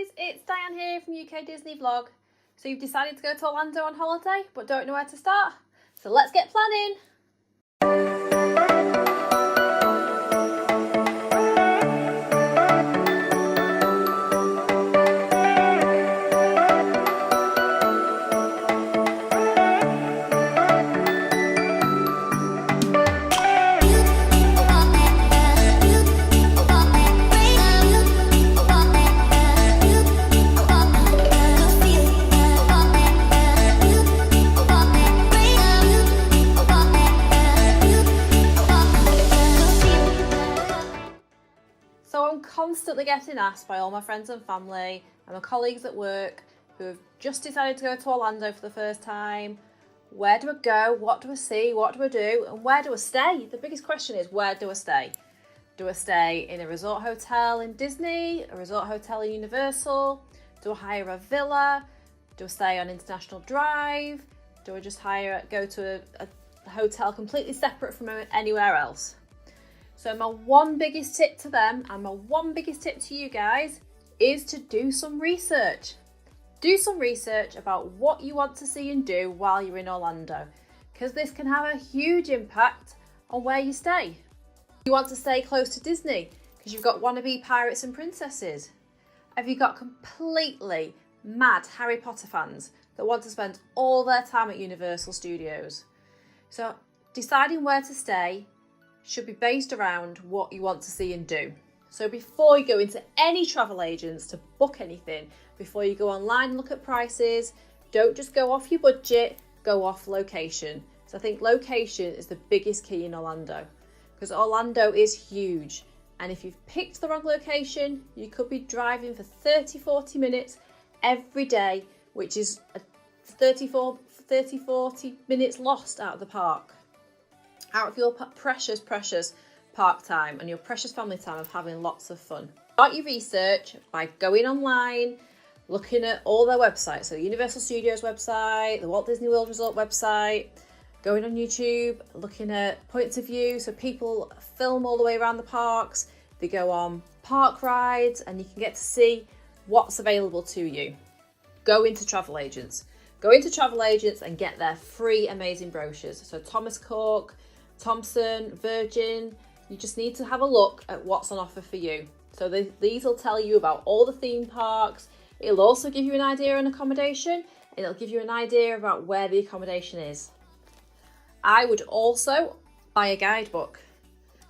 guys, it's Diane here from UK Disney Vlog. So you've decided to go to Orlando on holiday but don't know where to start? So let's get planning! So I'm constantly getting asked by all my friends and family and my colleagues at work who have just decided to go to Orlando for the first time. Where do I go? What do I see? What do I do? And where do I stay? The biggest question is, where do I stay? Do I stay in a resort hotel in Disney? A resort hotel in Universal? Do I hire a villa? Do I stay on International Drive? Do I just go to a hotel completely separate from anywhere else? So my one biggest tip to them and my one biggest tip to you guys is to do some research. Do some research about what you want to see and do while you're in Orlando, because this can have a huge impact on where you stay. You want to stay close to Disney because you've got wannabe pirates and princesses? Have you got completely mad Harry Potter fans that want to spend all their time at Universal Studios? So deciding where to stay should be based around what you want to see and do. So before you go into any travel agents to book anything, before you go online and look at prices, don't just go off your budget, go off location. So I think location is the biggest key in Orlando, because Orlando is huge. And if you've picked the wrong location, you could be driving for 30-40 minutes every day, which is 30-40 minutes lost out of the park. Out of your precious park time and your precious family time of having lots of fun. Start your research by going online, looking at all their websites. So the Universal Studios website, the Walt Disney World Resort website, going on YouTube, looking at points of view. So people film all the way around the parks. They go on park rides and you can get to see what's available to you. Go into travel agents. Go into travel agents and get their free amazing brochures. So Thomas Cook, Thompson, Virgin, you just need to have a look at what's on offer for you. So these will tell you about all the theme parks. It'll also give you an idea on accommodation, and it'll give you an idea about where the accommodation is. I would also buy a guidebook.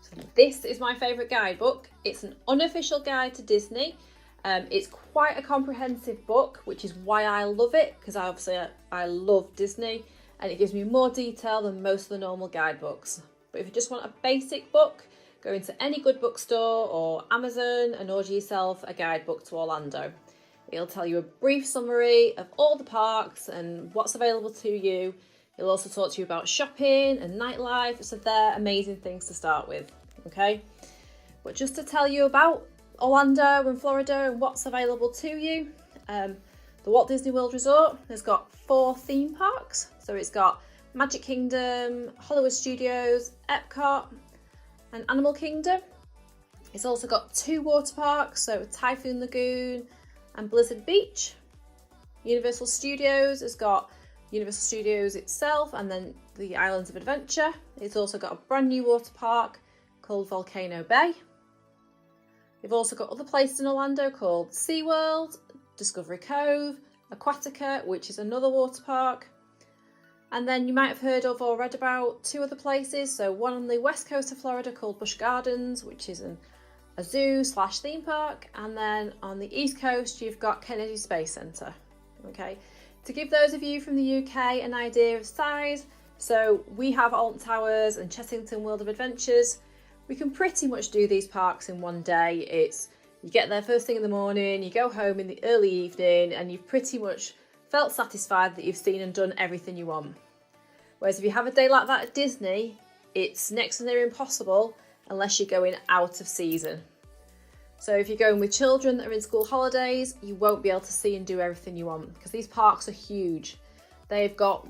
So this is my favourite guidebook. It's an unofficial guide to Disney. It's quite a comprehensive book, which is why I love it, because I love Disney. And it gives me more detail than most of the normal guidebooks. But if you just want a basic book, go into any good bookstore or Amazon and order yourself a guidebook to Orlando. It'll tell you a brief summary of all the parks and what's available to you. It'll also talk to you about shopping and nightlife, so they're amazing things to start with, okay? But just to tell you about Orlando and Florida and what's available to you, the Walt Disney World Resort has got 4 theme parks. So it's got Magic Kingdom, Hollywood Studios, Epcot and Animal Kingdom. It's also got 2 water parks, so Typhoon Lagoon and Blizzard Beach. Universal Studios has got Universal Studios itself and then the Islands of Adventure. It's also got a brand new water park called Volcano Bay. They've also got other places in Orlando called SeaWorld, Discovery Cove, Aquatica, which is another water park. And then you might have heard of or read about 2 other places. So one on the west coast of Florida called Busch Gardens, which is a zoo/theme park. And then on the east coast, you've got Kennedy Space Center. Okay, to give those of you from the UK an idea of size, so we have Alton Towers and Chessington World of Adventures. We can pretty much do these parks in one day. You get there first thing in the morning, you go home in the early evening, and you've pretty much felt satisfied that you've seen and done everything you want. Whereas if you have a day like that at Disney, it's next to near impossible unless you're going out of season. So if you're going with children that are in school holidays, you won't be able to see and do everything you want, because these parks are huge. They've got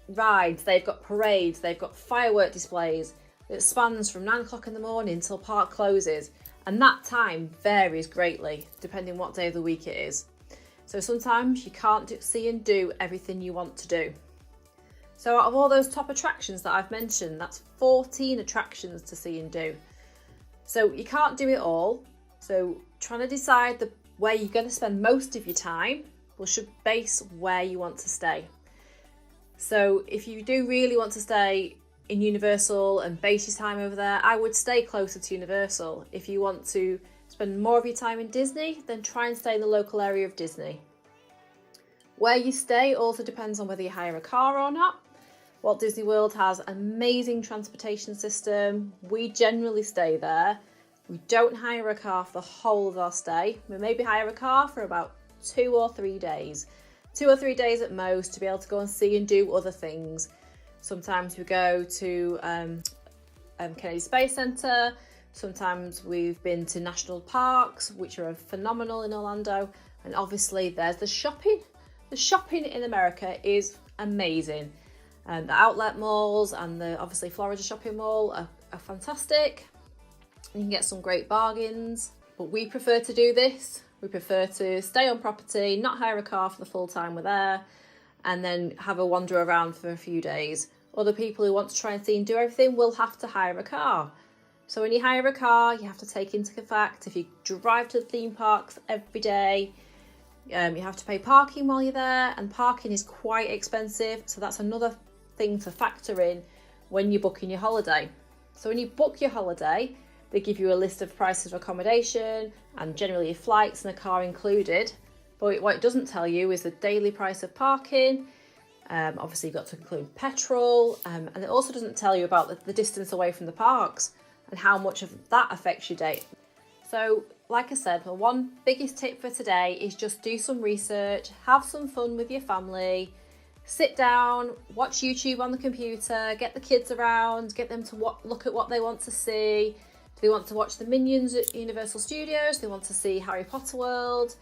rides, they've got parades, they've got firework displays. It spans from 9 o'clock in the morning till park closes. And that time varies greatly depending what day of the week it is. So sometimes you can't see and do everything you want to do. So out of all those top attractions that I've mentioned, that's 14 attractions to see and do. So you can't do it all. So trying to decide where you're going to spend most of your time should base where you want to stay. So if you do really want to stay in Universal and base your time over there, I would stay closer to Universal. If you want to spend more of your time in Disney, then try and stay in the local area of Disney. Where you stay also depends on whether you hire a car or not. Walt Disney World has an amazing transportation system. We generally stay there. We don't hire a car for the whole of our stay. We maybe hire a car for about 2 or 3 days. 2 or 3 days at most to be able to go and see and do other things. Sometimes we go to Kennedy Space Centre. Sometimes we've been to national parks, which are phenomenal in Orlando. And obviously there's the shopping. The shopping in America is amazing. The outlet malls and the obviously Florida shopping mall are fantastic. You can get some great bargains, but we prefer to do this. We prefer to stay on property, not hire a car for the full time we're there, and then have a wander around for a few days. Other people who want to try and see and do everything will have to hire a car. So when you hire a car, you have to take into the fact if you drive to the theme parks every day, you have to pay parking while you're there, and parking is quite expensive. So that's another thing to factor in when you're booking your holiday. So when you book your holiday, they give you a list of prices of accommodation and generally your flights and a car included. But what it doesn't tell you is the daily price of parking. Obviously you've got to include petrol, and it also doesn't tell you about the distance away from the parks and how much of that affects your day. So like I said, the one biggest tip for today is just do some research, have some fun with your family, sit down, watch YouTube on the computer, get the kids around, get them to look at what they want to see. Do they want to watch the Minions at Universal Studios? Do they want to see Harry Potter World?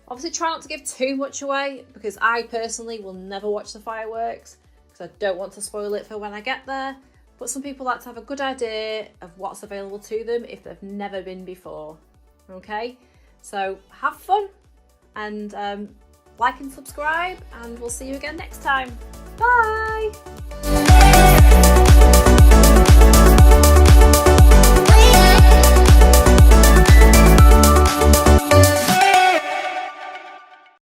Obviously try not to give too much away, because I personally will never watch the fireworks because I don't want to spoil it for when I get there. But some people like to have a good idea of what's available to them if they've never been before. Okay, so have fun and like and subscribe, and we'll see you again next time. Bye!